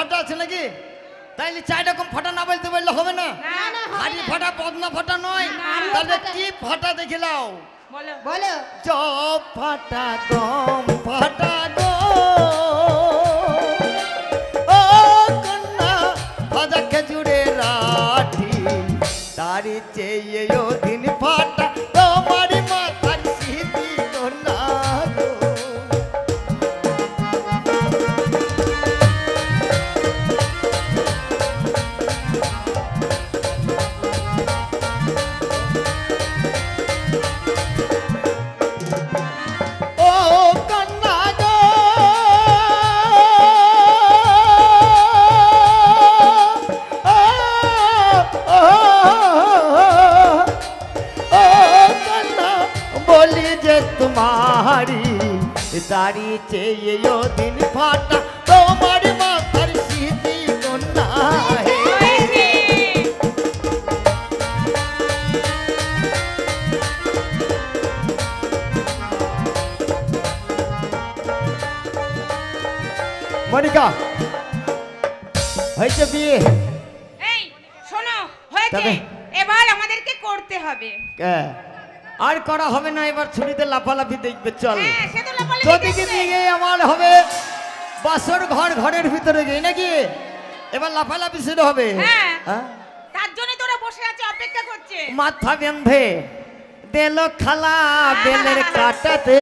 ফাটা আছে নাকি? তাইলে 4 রকম ফাটা না বলতে বললে হবে না? হাড়ি ফাটা পদ্মা ফাটা নয়, তাহলে কি ফাটা দেখে নাও। বলো বলো। জব ফাটা গম ফাটা গো, ও কন্যা ভাজা খেজুরে রাঠি, তারি চেয়ে ও দিন ফাটা তোমার মাথার স্মৃতি কন্যা গো। तुम्हारी दारी चाहिए यो दिन फाटा तुम्हारी माथार सीधी गुन्ना है। মনিকা হয়েছে বিয়ে? এই শোনো, হয়েছে, এবার আমাদেরকে করতে হবে। আর করা হবে না, এবার ছুরিতে লাফালাফি দেখবে। চল সে তো লাফালাফি যদিকে দিকে আমার হবে বাসর ঘর, ঘরের ভিতরে গিয়ে নাকি এবার লাফালাফি শুরু হবে। তার জন্য তোরা বসে আছে, অপেক্ষা করছে। মাথা বেঁধে দিল খালা বেলের কাটাতে।